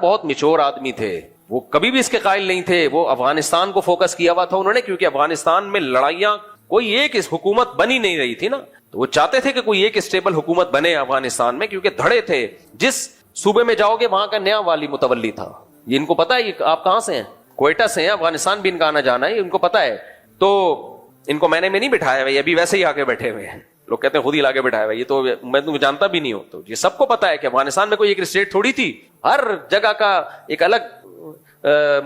بہت میچور آدمی تھے, وہ کبھی بھی اس کے قائل نہیں تھے, وہ افغانستان کو فوکس کیا ہوا تھا انہوں نے, کیونکہ افغانستان میں لڑائیاں کوئی ایک حکومت بنی نہیں رہی تھی نا, تو وہ چاہتے تھے کہ کوئی ایک اسٹیبل حکومت بنے افغانستان میں, کیونکہ دھڑے تھے. جس صوبے میں جاؤ گے وہاں کا نیا والی متولی تھا, یہ ان کو پتا ہے یہ آپ کہاں سے ہیں, کوئٹہ سے ہیں, افغانستان بھی ان کا آنا جانا ہے, ان کو پتا ہے. تو ان کو میں نے نہیں بٹھایا ہوئے, ابھی ویسے ہی آگے بیٹھے ہوئے ہیں, لوگ کہتے ہیں خود ہی لاگے بٹھایا ہوا, یہ تو میں تم جانتا بھی نہیں ہوں. تو یہ سب کو پتا ہے کہ افغانستان میں کوئی ایک اسٹیٹ تھوڑی تھی, ہر جگہ کا ایک الگ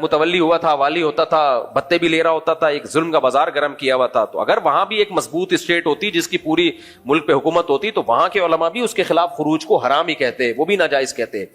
متولی ہوا تھا, والی ہوتا تھا, بھتے بھی لے رہا ہوتا تھا, ایک ظلم کا بازار گرم کیا ہوا تھا. تو اگر وہاں بھی ایک مضبوط اسٹیٹ ہوتی جس کی پوری ملک پہ حکومت ہوتی, تو وہاں کے علماء بھی اس کے خلاف خروج کو حرام ہی کہتے, وہ بھی ناجائز کہتے.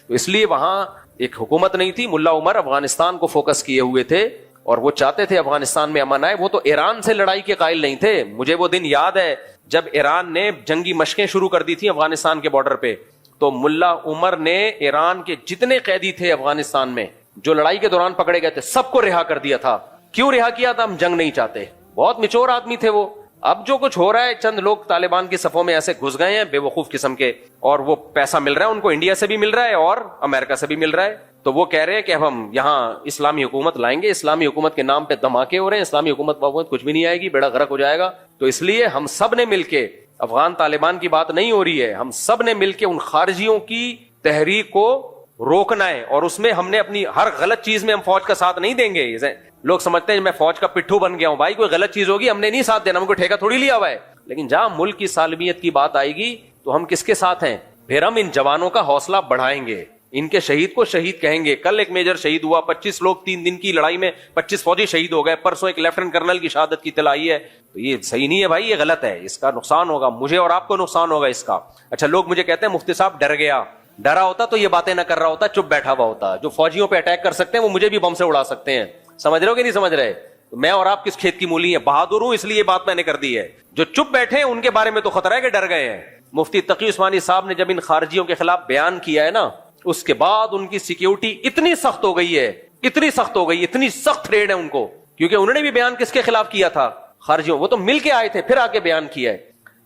تو اس لیے وہاں ایک حکومت نہیں تھی. ملا عمر افغانستان کو فوکس کیے ہوئے تھے اور وہ چاہتے تھے افغانستان میں امن آئے. وہ تو ایران سے لڑائی کے قائل نہیں تھے. مجھے وہ دن یاد ہے جب ایران نے جنگی مشقیں شروع کر دی تھی افغانستان کے بارڈر پہ, تو ملا عمر نے ایران کے جتنے قیدی تھے افغانستان میں جو لڑائی کے دوران پکڑے گئے تھے سب کو رہا کر دیا تھا. کیوں رہا کیا تھا؟ ہم جنگ نہیں چاہتے. بہت میچور آدمی تھے وہ. اب جو کچھ ہو رہا ہے, چند لوگ طالبان کی صفوں میں ایسے گھس گئے ہیں بے وقوف قسم کے, اور وہ پیسہ مل رہا ہے ان کو, انڈیا سے بھی مل رہا ہے اور امریکہ سے بھی مل رہا ہے. تو وہ کہہ رہے ہیں کہ اب ہم یہاں اسلامی حکومت لائیں گے, اسلامی حکومت کے نام پہ دھماکے ہو رہے ہیں, اسلامی حکومت کچھ بھی نہیں آئے گی, بیڑا غرق ہو جائے گا. تو اس لیے ہم سب نے مل کے, افغان طالبان کی بات نہیں ہو رہی ہے, ہم سب نے مل کے ان خارجیوں کی تحریک کو روکنا ہے, اور اس میں ہم نے اپنی ہر غلط چیز میں ہم فوج کا ساتھ نہیں دیں گے. لوگ سمجھتے ہیں میں فوج کا پٹھو بن گیا ہوں. بھائی کوئی غلط چیز ہوگی ہم نے نہیں ساتھ دینا, ہم کو ٹھیکہ تھوڑی لیا ہوا ہے. لیکن جہاں ملک کی سالمیت کی بات آئے گی تو ہم کس کے ساتھ ہیں؟ پھر ہم ان جوانوں کا حوصلہ بڑھائیں گے, ان کے شہید کو شہید کہیں گے. کل ایک میجر شہید ہوا, 25 لوگ 3 دن کی لڑائی میں 25 فوجی شہید ہو گئے. پرسوں ایک لیفٹنٹ کرنل کی شہادت کی اطلاع آئی ہے. تو یہ صحیح نہیں ہے بھائی, یہ غلط ہے, اس کا نقصان ہوگا, مجھے اور آپ کو نقصان ہوگا اس کا. اچھا لوگ مجھے کہتے ہیں مفتی صاحب ڈر گیا, ڈرا ہوتا تو یہ باتیں نہ کر رہا ہوتا, چپ بیٹھا ہوا ہوتا. جو فوجیوں پہ اٹیک کر سکتے ہیں وہ مجھے بھی بم سے اڑا سکتے ہیں. سمجھ رہے ہو کہ نہیں سمجھ رہے؟ میں اور آپ کس کھیت کی مولی ہیں؟ بہادر ہوں اس لیے یہ بات میں نے کر دی ہے. جو چپ بیٹھے ہیں ان کے بارے میں تو خطرہ ہے کہ ڈر گئے ہیں. مفتی تقی عثمانی صاحب نے جب ان خارجیوں کے خلاف بیان کیا ہے نا, اس کے بعد ان کی سیکیورٹی اتنی سخت ہو گئی ہے, اتنی سخت ہو گئی, اتنی سخت ریڈ ہے ان کو, کیونکہ انہوں نے بھی بیان کس کے خلاف کیا تھا؟ خارجیوں. وہ تو مل کے آئے تھے پھر آ کے بیان کیا ہے.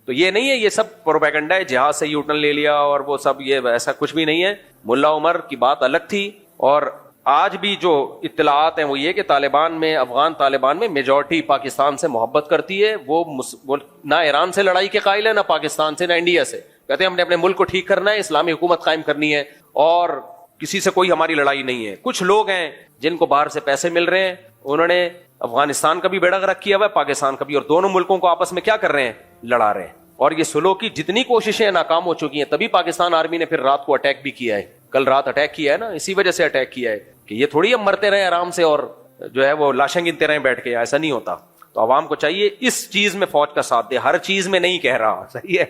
تو یہ نہیں ہے یہ سب پروپیگنڈا ہے, جہاد سے یو ٹرن لے لیا اور وہ سب, یہ ایسا کچھ بھی نہیں ہے. ملا عمر کی بات الگ تھی. اور آج بھی جو اطلاعات ہیں وہ یہ کہ طالبان میں, افغان طالبان میں میجورٹی پاکستان سے محبت کرتی ہے. وہ نہ ایران سے لڑائی کے قائل ہے, نہ پاکستان سے, نہ انڈیا سے. کہتے ہیں ہم نے اپنے ملک کو ٹھیک کرنا ہے, اسلامی حکومت قائم کرنی ہے, اور کسی سے کوئی ہماری لڑائی نہیں ہے. کچھ لوگ ہیں جن کو باہر سے پیسے مل رہے ہیں, انہوں نے افغانستان کا بھی بیڑا غرق کیا ہوا ہے, پاکستان کا بھی, اور دونوں ملکوں کو آپس میں کیا کر رہے ہیں؟ لڑا رہے ہیں. اور یہ سلو کی جتنی کوششیں ناکام ہو چکی ہیں, تبھی پاکستان آرمی نے پھر رات کو اٹیک بھی کیا ہے. کل رات اٹیک کیا ہے نا, اسی وجہ سے اٹیک کیا ہے کہ یہ تھوڑی ہم مرتے رہے آرام سے اور جو ہے وہ لاشیں گنتے رہے بیٹھ کے, ایسا نہیں ہوتا. تو عوام کو چاہیے اس چیز میں فوج کا ساتھ دے. ہر چیز میں نہیں کہہ رہا, صحیح ہے,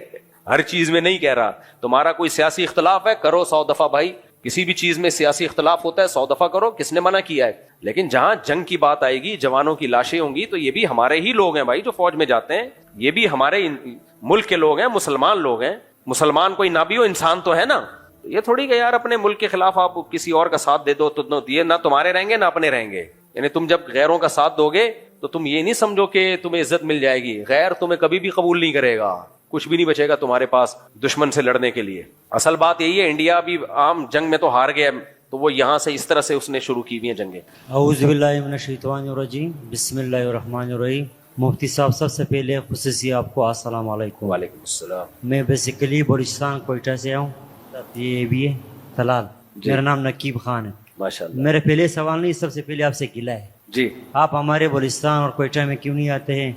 ہر چیز میں نہیں کہہ رہا. تمہارا کوئی سیاسی اختلاف ہے, کرو 100 دفعہ بھائی, کسی بھی چیز میں سیاسی اختلاف ہوتا ہے, 100 دفعہ کرو, کس نے منع کیا ہے؟ لیکن جہاں جنگ کی بات آئے گی, جوانوں کی لاشیں ہوں گی, تو یہ بھی ہمارے ہی لوگ ہیں بھائی جو فوج میں جاتے ہیں, یہ بھی ہمارے ملک کے لوگ ہیں, مسلمان لوگ ہیں. مسلمان کوئی نہ بھی ہو, انسان تو ہے نا. یہ تھوڑی کہ یار اپنے ملک کے خلاف آپ کسی اور کا ساتھ دے دو تو یہ نہ تمہارے رہیں گے نہ اپنے رہیں گے. یعنی تم جب غیروں کا ساتھ دو گے تو تم یہ نہیں سمجھو کہ تمہیں عزت مل جائے گی. غیر تمہیں کبھی بھی قبول نہیں کرے گا, کچھ بھی نہیں بچے گا تمہارے پاس دشمن سے لڑنے کے لیے. اصل بات یہی ہے, انڈیا بھی عام جنگ میں تو ہار گیا, تو وہ یہاں سے اس طرح سے اس نے شروع کی ہوئی ہیں جنگیں. اعوذ باللہ من الشیطان الرجیم, بسم اللہ الرحمن الرحیم. مفتی صاحب سب سے پہلے خصوصی آپ کو السلام علیکم. وعلیکم السلام. میں بیسیکلی بلوچستان کوئٹہ سے ہوں, یہ بھی ہے تلال. میرا نام نقیب خان ہے. ماشاءاللہ. میرے پہلے سوال نہیں, سب سے پہلے آپ سے گلہ ہے جی, آپ ہمارے بلوچستان اور کوئٹہ میں کیوں نہیں آتے ہیں؟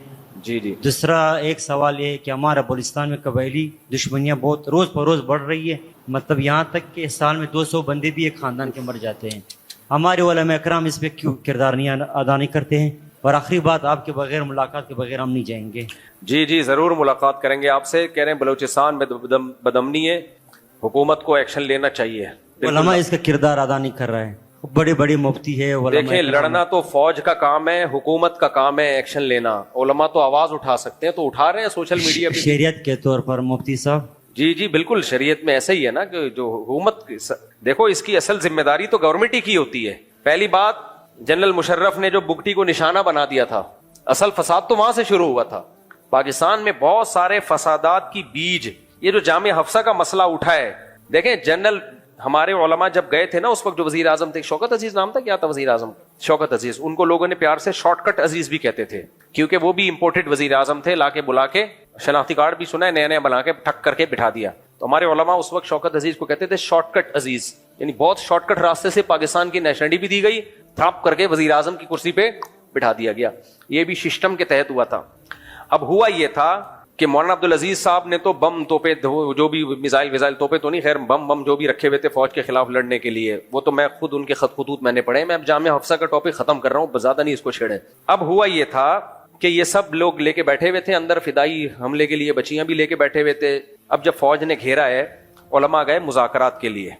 جی جی. دوسرا ایک سوال یہ ہے کہ ہمارا بلوچستان میں قبائلی دشمنیاں بہت روز پر روز بڑھ رہی ہے, مطلب یہاں تک کہ سال میں 200 بندے بھی ایک خاندان کے مر جاتے ہیں. ہمارے علماء اکرام اس پہ کیوں کردار نہیں ادا نہیں کرتے ہیں؟ اور آخری بات, آپ کے بغیر, ملاقات کے بغیر ہم نہیں جائیں گے. جی جی ضرور ملاقات کریں گے آپ سے. کہہ رہے ہیں بلوچستان میں بدامنی ہے, حکومت کو ایکشن لینا چاہیے. علماء اس کا کردار ادا نہیں کر رہے ہیں, بڑے بڑے مفتی ہے. دیکھیں لڑنا تو فوج کا کام ہے, حکومت کا کام ہے ایکشن لینا. علماء تو آواز اٹھا سکتے ہیں, تو اٹھا رہے ہیں سوشل میڈیا پہ. شریعت کے طور پر مفتی صاحب, جی جی بالکل, شریعت میں ایسا ہی ہے نا کہ جو حکومت, دیکھو اس کی اصل ذمہ داری تو گورنمنٹ ہی کی ہوتی ہے. پہلی بات, جنرل مشرف نے جو بگٹی کو نشانہ بنا دیا تھا, اصل فساد تو وہاں سے شروع ہوا تھا. پاکستان میں بہت سارے فسادات کی بیج, یہ جو جامعہ حفصہ کا مسئلہ اٹھا ہے, دیکھیں جنرل ہمارے علماء جب گئے تھے نا اس وقت جو وزیر اعظم تھے, شوکت عزیز نام تھا, کیا تھا وزیر اعظم, شوکت عزیز, ان کو لوگوں نے پیار سے شارٹ کٹ عزیز بھی کہتے تھے کیونکہ وہ بھی امپورٹڈ وزیر اعظم تھے, لا کے بلا کے شناختی کارڈ بھی سنا ہے نیا نیا بنا کے ٹھک کر کے بٹھا دیا. تو ہمارے علماء اس وقت شوکت عزیز کو کہتے تھے شارٹ کٹ عزیز, یعنی بہت شارٹ کٹ راستے سے پاکستان کی نیشنلٹی بھی دی گئی, تھاپ کر کے وزیر اعظم کی کرسی پہ بٹھا دیا گیا. یہ بھی سسٹم کے تحت ہوا تھا. اب ہوا یہ تھا کہ مولانا عبدالعزیز صاحب نے تو بم توپے جو بھی میزائل توپے تو نہیں, خیر بم جو بھی رکھے ہوئے تھے فوج کے خلاف لڑنے کے لیے, وہ تو میں خود ان کے خطوط میں نے پڑھے. میں اب جامعہ حفصہ کا ٹاپک ختم کر رہا ہوں, زیادہ نہیں اس کو چھیڑیں. اب ہوا یہ تھا کہ یہ سب لوگ لے کے بیٹھے ہوئے تھے اندر, فدائی حملے کے لیے بچیاں بھی لے کے بیٹھے ہوئے تھے. اب جب فوج نے گھیرا ہے, علماء گئے مذاکرات کے لیے,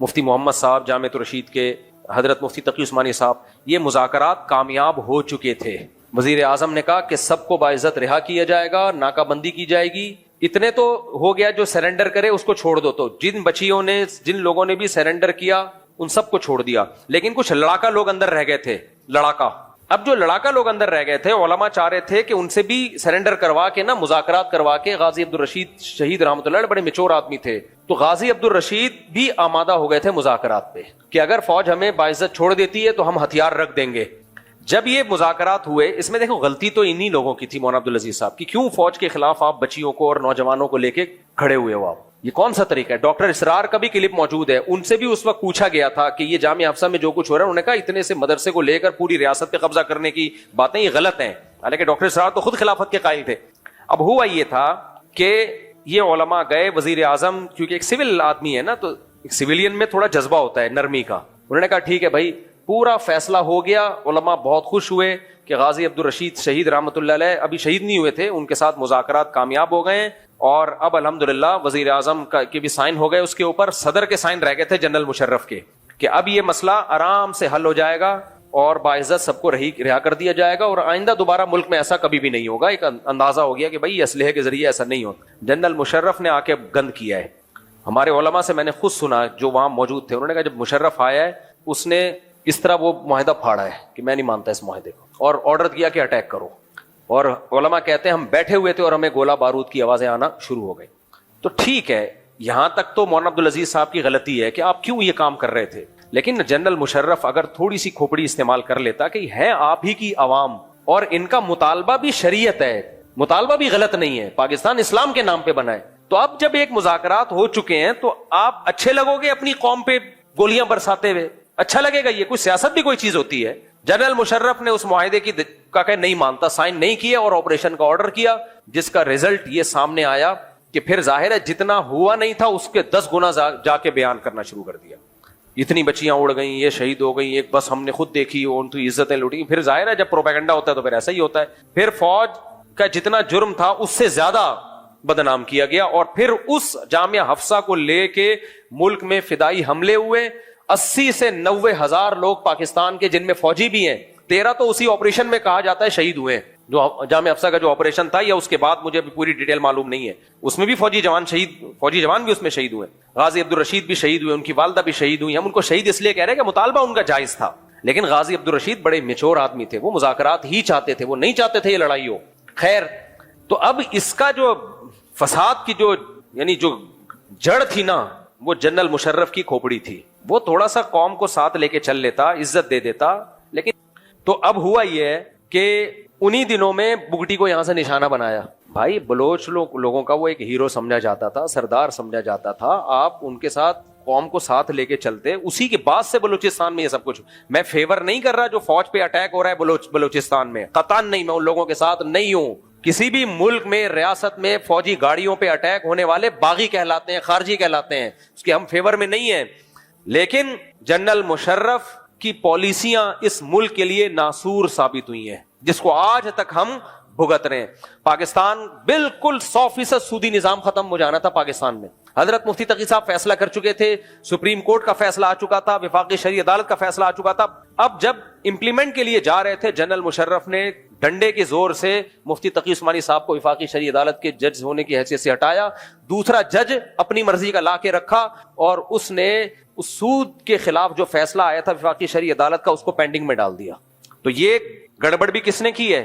مفتی محمد صاحب جامعۃ الرشید کے, حضرت مفتی تقی عثمانی صاحب, یہ مذاکرات کامیاب ہو چکے تھے. وزیر اعظم نے کہا کہ سب کو باعزت رہا کیا جائے گا, ناکہ بندی کی جائے گی. اتنے تو ہو گیا, جو سرنڈر کرے اس کو چھوڑ دو. تو جن بچیوں نے, جن لوگوں نے بھی سرنڈر کیا ان سب کو چھوڑ دیا, لیکن کچھ لڑاکا لوگ اندر رہ گئے تھے. لڑاکا, اب جو لڑاکا لوگ اندر رہ گئے تھے, علماء چاہ رہے تھے کہ ان سے بھی سرنڈر کروا کے نا, مذاکرات کروا کے. غازی عبدالرشید شہید رحمۃ اللہ علیہ بڑے میچور آدمی تھے, تو غازی عبدالرشید بھی آمادہ ہو گئے تھے مذاکرات پہ کہ اگر فوج ہمیں باعزت چھوڑ دیتی ہے تو ہم ہتھیار رکھ دیں گے. جب یہ مذاکرات ہوئے, اس میں دیکھو غلطی تو انہی لوگوں کی تھی مولانا عبدالعزیز صاحب کی, کیوں فوج کے خلاف آپ بچیوں کو اور نوجوانوں کو لے کے کھڑے ہوئے ہو آپ, یہ کون سا طریقہ ہے؟ ڈاکٹر اسرار کا بھی کلپ موجود ہے, ان سے بھی اس وقت پوچھا گیا تھا کہ یہ جامعہ حفصہ میں جو کچھ ہو رہا ہے, انہوں نے کہا اتنے سے مدرسے کو لے کر پوری ریاست پہ قبضہ کرنے کی باتیں یہ غلط ہیں, حالانکہ ڈاکٹر اسرار تو خود خلافت کے قائل تھے. اب ہوا یہ تھا کہ یہ علماء گئے, وزیر اعظم کیونکہ ایک سول آدمی ہے نا, تو ایک سویلین میں تھوڑا جذبہ ہوتا ہے نرمی کا, انہوں نے کہا ٹھیک ہے بھائی, پورا فیصلہ ہو گیا. علماء بہت خوش ہوئے کہ غازی عبدالرشید شہید رحمۃ اللہ علیہ ابھی شہید نہیں ہوئے تھے, ان کے ساتھ مذاکرات کامیاب ہو گئے, اور اب الحمدللہ وزیر اعظم کے بھی سائن ہو گئے اس کے اوپر. صدر کے سائن رہ گئے تھے جنرل مشرف کے, کہ اب یہ مسئلہ آرام سے حل ہو جائے گا اور باعزت سب کو رہا کر دیا جائے گا, اور آئندہ دوبارہ ملک میں ایسا کبھی بھی نہیں ہوگا. ایک اندازہ ہو گیا کہ بھائی اسلحے کے ذریعے ایسا نہیں ہوتا. جنرل مشرف نے آ کے گند کیا ہے. ہمارے علماء سے میں نے خود سنا جو وہاں موجود تھے, انہوں نے کہا جب مشرف آیا ہے اس نے اس طرح وہ معاہدہ پھاڑا ہے کہ میں نہیں مانتا اس معاہدے کو, اور آرڈر کیا کہ اٹیک کرو. اور علماء کہتے ہیں ہم بیٹھے ہوئے تھے اور ہمیں گولہ بارود کی آوازیں آنا شروع ہو گئی. تو ٹھیک ہے, یہاں تک تو مولانا عبدالعزیز صاحب کی غلطی ہے کہ آپ کیوں یہ کام کر رہے تھے, لیکن جنرل مشرف اگر تھوڑی سی کھوپڑی استعمال کر لیتا کہ ہے آپ ہی کی عوام اور ان کا مطالبہ بھی شریعت ہے, مطالبہ بھی غلط نہیں ہے, پاکستان اسلام کے نام پہ بنا ہے, تو اب جب ایک مذاکرات ہو چکے ہیں تو آپ اچھے لگو گے اپنی قوم پہ گولیاں برساتے ہوئے, اچھا لگے گا؟ یہ کوئی سیاست بھی کوئی چیز ہوتی ہے؟ جنرل مشرف نے اس معاہدے کی کا کہ نہیں مانتا, سائن نہیں کیا اور آپریشن کا آرڈر کیا, جس کا رزلٹ یہ سامنے آیا کہ پھر ظاہر ہے جتنا ہوا نہیں تھا اس کے 10 گنا جا کے بیان کرنا شروع کر دیا. اتنی بچیاں اڑ گئیں, یہ شہید ہو گئیں, ایک بس ہم نے خود دیکھی, ان کی عزتیں لوٹی. پھر ظاہر ہے جب پروپیگنڈا ہوتا ہے تو پھر ایسا ہی ہوتا ہے. پھر فوج کا جتنا جرم تھا اس سے زیادہ بدنام کیا گیا, اور پھر اس جامعہ حفصہ کو لے کے ملک میں فدائی حملے ہوئے. 80 سے 90 ہزار لوگ پاکستان کے, جن میں فوجی بھی ہیں, 13 تو اسی آپریشن میں کہا جاتا ہے شہید ہوئے, جو جامعہ حفصہ کا جو آپریشن تھا, یا اس کے بعد مجھے پوری ڈیٹیل معلوم نہیں ہے. اس میں بھی فوجی جوان بھی اس میں شہید ہوئے. غازی عبدالرشید بھی شہید ہوئے, ان کی والدہ بھی شہید ہوئی. ہم ان کو شہید اس لیے کہہ رہے ہیں کہ مطالبہ ان کا جائز تھا, لیکن غازی عبدالرشید بڑے میچور آدمی تھے, وہ مذاکرات ہی چاہتے تھے, وہ نہیں چاہتے تھے یہ لڑائی ہو. خیر, تو اب اس کا جو فساد کی جو یعنی جو جڑ تھی نا, وہ جنرل مشرف کی کھوپڑی تھی. وہ تھوڑا سا قوم کو ساتھ لے کے چل لیتا, عزت دے دیتا. لیکن تو اب ہوا یہ ہے کہ انہی دنوں میں بگٹی کو یہاں سے نشانہ بنایا. بھائی بلوچ لوگوں کا وہ ایک ہیرو سمجھا جاتا تھا, سردار سمجھا جاتا تھا. آپ ان کے ساتھ قوم کو ساتھ لے کے چلتے, اسی کے بعد سے بلوچستان میں یہ سب کچھ. میں فیور نہیں کر رہا جو فوج پہ اٹیک ہو رہا ہے بلوچستان میں, قطعاً نہیں, میں ان لوگوں کے ساتھ نہیں ہوں. کسی بھی ملک میں, ریاست میں فوجی گاڑیوں پہ اٹیک ہونے والے باغی کہلاتے ہیں, خارجی کہلاتے ہیں, اس کے ہم فیور میں نہیں ہیں. لیکن جنرل مشرف کی پالیسیاں اس ملک کے لیے ناسور ثابت ہوئی ہیں, جس کو آج تک ہم بھگت رہے ہیں. پاکستان بالکل 100% سودی نظام ختم ہو جانا تھا پاکستان میں. حضرت مفتی تقی صاحب فیصلہ کر چکے تھے, سپریم کورٹ کا فیصلہ آ چکا تھا, وفاقی شرعی عدالت کا فیصلہ آ چکا تھا. اب جب امپلیمنٹ کے لیے جا رہے تھے, جنرل مشرف نے ڈنڈے کے زور سے مفتی تقی عثمانی صاحب کو وفاقی شرعی عدالت کے جج ہونے کی حیثیت سے ہٹایا. دوسرا جج اپنی مرضی کا لا کے رکھا, اور اس نے اس سود کے خلاف جو فیصلہ آیا تھا وفاقی شرعی عدالت کا, اس کو پینڈنگ میں ڈال دیا. تو یہ گڑبڑ بھی کس نے کی ہے؟